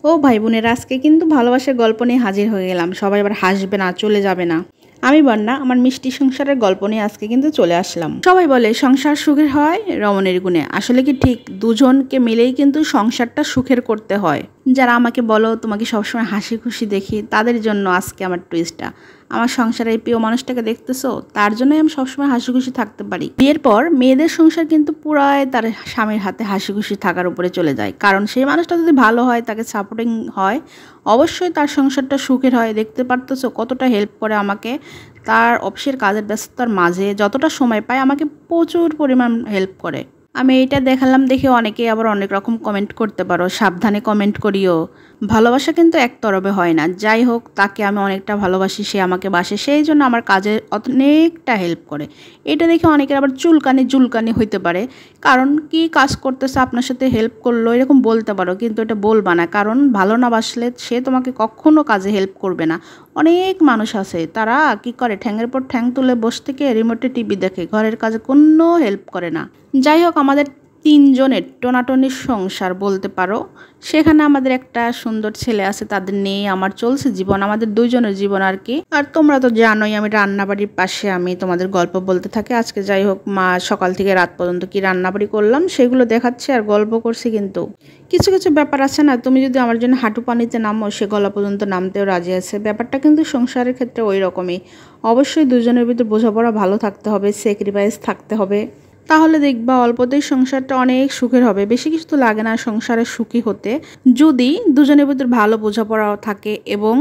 ও ভাই বোনেরা, আজকে কিন্তু ভালোবাসার গল্প নিয়ে হাজির হয়ে গেলাম। সবাই আবার হাসবে না, চলে যাবে না। আমি বন্যা আমার মিষ্টি সংসারের গল্প নিয়ে আজকে কিন্তু চলে আসলাম। সবাই বলে সংসার সুখের হয় রমণীর গুণে। আসলে কি ঠিক? দুজনকে মিলেই কিন্তু সংসারটা সুখের করতে হয়। যারা আমাকে বলো তোমাকে সবসময় হাসি খুশি দেখি, তাদের জন্য আজকে আমার টুইস্টটা। আমার সংসারে এই প্রিয় মানুষটাকে দেখতেছো, তার জন্যই আমি সবসময় হাসি খুশি থাকতে পারি। বিয়ের পর মেয়েদের সংসার কিন্তু পুরাই তার স্বামীর হাতে হাসি খুশি থাকার উপরে চলে যায়। কারণ সেই মানুষটা যদি ভালো হয়, তাকে সাপোর্টিং হয়, অবশ্যই তার সংসারটা সুখের হয়। দেখতে পারতেছো কতটা হেল্প করে আমাকে। তার অফিসের কাজের ব্যস্ততার মাঝে যতটা সময় পায় আমাকে প্রচুর পরিমাণ হেল্প করে। আমি এইটা দেখালাম দেখে অনেকে আবার অনেক রকম কমেন্ট করতে পারো, সাবধানে কমেন্ট করিও। ভালোবাসা কিন্তু একতরফে হয় না। যাই হোক, তাকে আমি অনেকটা ভালোবাসি, সে আমাকে বাসে, সেই জন্য আমার কাজে অনেকটা হেল্প করে। এটা দেখে অনেকের আবার জুলকানি হইতে পারে। কারণ কি কাজ করতেছে আপনার সাথে হেল্প করলো এরকম বলতে পারো, কিন্তু এটা বলবা না। কারণ ভালো না বাসলে সে তোমাকে কখনো কাজে হেল্প করবে না। অনেক মানুষ আছে তারা কি করে, ঠ্যাঙের পর ঠ্যাং তুলে বসে থেকে রিমোটে টিভি দেখে, ঘরের কাজে কোনো হেল্প করে না। যাই হোক, আমাদের তিনজনের টোনাটনির সংসার বলতে পারো। সেখানে আমাদের একটা সুন্দর ছেলে আছে, তাদের নিয়ে আমার চলছে জীবন, আমাদের দুইজনের জীবন আর কি। আর তোমরা তো জানোই আমি রান্নাবাড়ির পাশে আমি তোমাদের গল্প বলতে থাকি। আজকে যাই হোক, মা সকাল থেকে রাত পর্যন্ত কি রান্নাবাড়ি করলাম সেগুলো দেখাচ্ছে আর গল্প করছি। কিন্তু কিছু কিছু ব্যাপার আছে না, তুমি যদি আমার জন্য হাঁটু পানিতে নামো, সে গলা পর্যন্ত নামতেও রাজি আছে। ব্যাপারটা কিন্তু সংসারের ক্ষেত্রে ওই রকমই। অবশ্যই দুজনের ভিতর বোঝাপড়া ভালো থাকতে হবে, স্যাক্রিফাইস থাকতে হবে। তাহলে দেখবা অল্পতেই সংসারটা অনেক সুখের হবে। বেশি কিছু তো লাগে না সংসারে সুখী হতে, যদি দুজনের ভিতর ভালো বোঝাপড়া থাকে এবং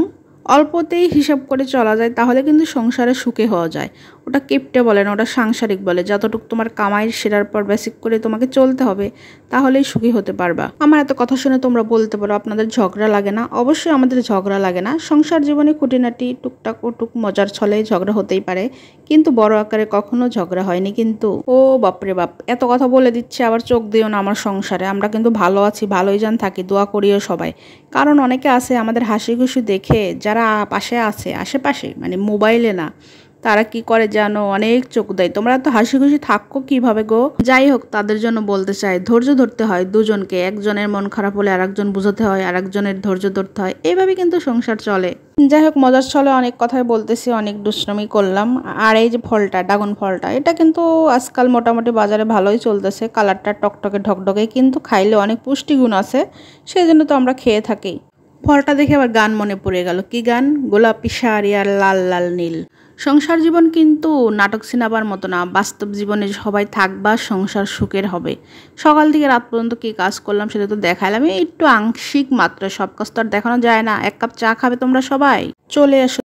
অল্পতেই হিসাব করে চলা যায়, তাহলে কিন্তু সংসারে সুখে হওয়া যায়। ওটা কিপটে বলে না, ওটা সাংসারিক বলে। যতটুকু তোমার কামাই সেটার পর বেসিক করে তোমাকে চলতে হবে, তাহলেই সুখী হতে পারবা। আমার এত কথা শুনে তোমরা বলতে পারো আপনাদের ঝগড়া লাগে না। অবশ্যই আমাদের ঝগড়া লাগে না। সংসার জীবনে খুঁটিনাটি টুকটাক ও টুক মজার ছলে ঝগড়া হতেই পারে, কিন্তু বড় আকারে কখনো ঝগড়া হয়নি। কিন্তু ও বাপরে বাপ, এত কথা বলে দিচ্ছে, আবার চোখ দিও না আমার সংসারে। আমরা কিন্তু ভালো আছি, ভালোই যান থাকি, দোয়া করিও সবাই। কারণ অনেকে আছে আমাদের হাসি খুশি দেখে, যারা পাশে আছে আশেপাশে, মানে মোবাইলে না, তারা কি করে জানো, অনেক চোখ দেয়। তোমরা তো হাসি খুশি থাকো কিভাবে গো? যাই হোক, তাদের জন্য বলতে চাই, ধৈর্য ধরতে হয় দুজনকে। একজনের মন খারাপ হলে আরেকজন বুঝাতে হয়, আরেকজনের ধৈর্য ধরতে হয়। এইভাবে কিন্তু সংসার চলে। যাই হোক, মজার ছলে অনেক কথাই বলতেছি, অনেক দুষ্টুমি করলাম। আর এই যে ফলটা, ড্রাগন ফলটা, এটা কিন্তু আজকাল মোটামুটি বাজারে ভালোই চলতেছে। কালারটা টকটকে ঢকঢকে, কিন্তু খাইলে অনেক পুষ্টিগুণ আছে, সেই জন্য তো আমরা খেয়ে থাকি। ফলটা দেখে আবার গান মনে পড়ে গেল। কি গান? গোলাপি শাড়ি আর লাল লাল নীল। সংসার জীবন কিন্তু নাটক সিনেমার মতো না, বাস্তব জীবনে সবাই থাকবা, সংসার সুখের হবে। সকাল থেকে রাত পর্যন্ত কি কাজ করলাম সেটা তো দেখাইলাম, একটু আংশিক মাত্রা, সব কাজ তো আর দেখানো যায় না। এক কাপ চা খাবে তোমরা সবাই? চলে আসো।